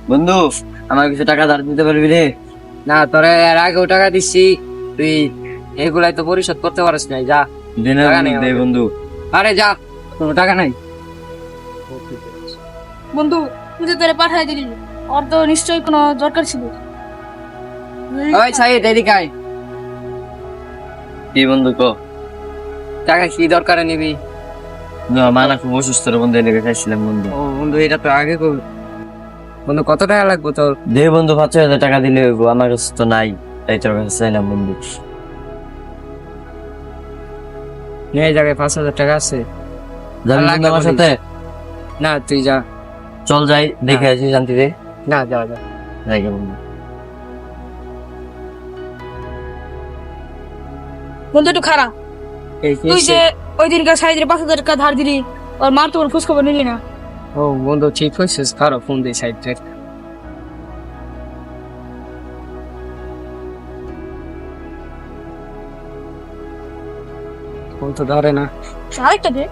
বন্ধু আমার কিছু টাকা ধার দিতে পারবি রে? না তোরে এর আগেও টাকা দিচ্ছি, তুই এগুলাই তো পরিশোধ করতে পারিস নাই, যা। দিনে টাকা নেই দে আমাদের। বন্ধু। আরে যা, কোনো টাকা নাই। বন্ধু তুই যে তোরে পাঠাই দিলি, ওর তো নিশ্চয়ই কোনো দরকার ছিল। ওই সাইদ এদিকে আয়। কি বন্ধু ক? টাকা কি দরকারে নিবি? না মানা খুব অসুস্থ রে বন্ধু, লেগে খাইছিলাম বন্ধু। ও বন্ধু, এটা তো আগে কই। বন্ধু কত টাকা লাগবে তোর? দে বন্ধু 5,000 টাকা দিলে হইব, আমার কাছে তো নাই, তাই তোর কাছে চাইলাম বন্ধু। নিয়ে এই জায়গায় 5,000 টাকা আছে। যাবি লাগবে বন্ধু আমার বলিস। সাথে? না তুই যা। চল যাই, দেখে আসি শান্তিতে। না যা যা। যাই গে বন্ধু। বন্ধু একটু খারাপ, এই তুই যে ওই দিনকার সাইজের 5,000 টাকা ধার দিলি, ওর মার তোর খোঁজ খবর নিলি না। ও বন্ধু ঠিক হয়েছিস, খারাপ ফোন দিয়ে সাইড থেকে। ফোন তো ধরে না। আরেকটা দে।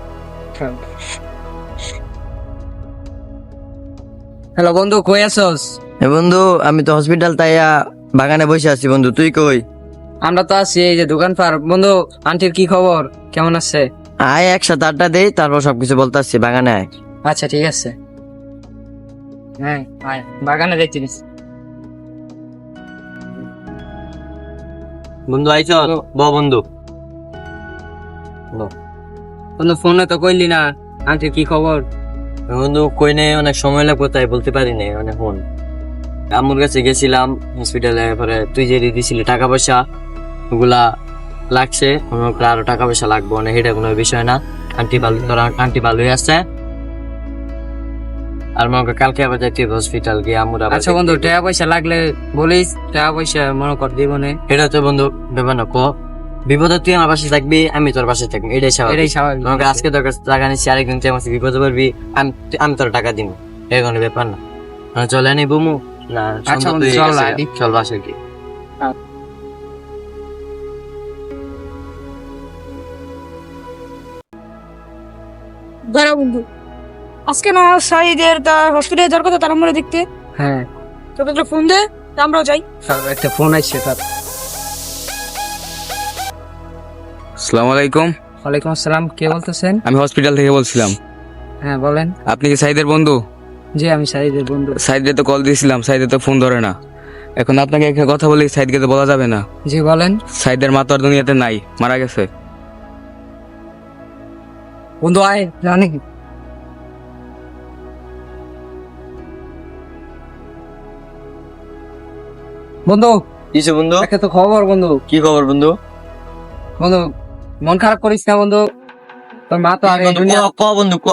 হ্যালো বন্ধু, কই আছস? এ বন্ধু আমি তো হসপিটাল তাইয়া বাগানে বসে আছি বন্ধু, তুই কই? আমরা তো আছি এই যে দোকান পার। বন্ধু আন্টির কি খবর, কেমন আছে? আয় একসাথে আড্ডা দেই, তারপর সবকিছু বলতে আসছি, বাগানে আয়। আচ্ছা ঠিক আছে। হ্যাঁ আয়, বাগানে যাইছিস? বন্ধু আইছ? ব বন্ধু। বন্ধু ফোনে তো কইলি না আন্টির কি খবর। বন্ধু কই নেই, অনেক সময় লাগবে তাই বলতে পারি নাই, অনেক ফোন। আম্মুর কাছে গেছিলাম হসপিটালে, পরে তুই যে দিছিলি টাকা পয়সা ওগুলা লাগছে, আরো টাকা পয়সা লাগবে অনেক, এটা কোনো বিষয় না। আন্টি ভালো, তোর আন্টি ভালোই আছে। আর মনে কালকে আবার যাইতে হসপিটাল গিয়ে আম্মুর আবার আচ্ছা বন্ধু, টাকা পয়সা লাগলে বলিস, টাকা পয়সা মনে কর দিব না। এটা তো বন্ধু ব্যাপার না, ক বিপদে তুই আমার পাশে থাকবি, আমি তোর পাশে থাকবি, এটাই স্বাভাবিক। এটাই স্বাভাবিক। তোমাকে আজকে তোর কাছে টাকা নিচ্ছি, আরেকদিন তুই আমার বিপদে পারবি, আমি তোর টাকা দিব, এটা কোনো ব্যাপার না। চলে নি বুমু না? আচ্ছা সন্ধ্যা বন্ধু, তো হয়ে চল গেছে, আদি। চল বাসে কি। ধরো বন্ধু, আজকে না সাইদের তার হসপিটালে যাওয়ার কথা, তার আমরা দেখতে হ্যাঁ তোকে একটা ফোন দে, তা আমরাও যাই। একটা ফোন আসছে তার। আসসালামু আলাইকুম। ওয়ালাইকুম আসসালাম, কে বলতেছেন? আমি হসপিটাল থেকে বলছিলাম। হ্যাঁ বলেন। আপনি কি সাইদের বন্ধু? জি আমি সাইদের বন্ধু। সাইদে তো কল দিয়েছিলাম, সাইদে তো ফোন ধরে না। এখন আপনাকে একটা কথা বলি, সাইদকে তো বলা যাবে না। জি বলেন। সাইদের মা তো আর দুনিয়াতে নাই, মারা গেছে। বন্ধু আয়, জানি বন্ধু কিছু বন্ধু? একটা তো খবর বন্ধু। কি খবর বন্ধু? বন্ধু মন খারাপ করিস না বন্ধু, তোর মা তো আর এই দুনিয়া, ক বন্ধু ক।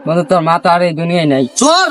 বন্ধু তোর মা তো আর এই দুনিয়ায় নাই। চল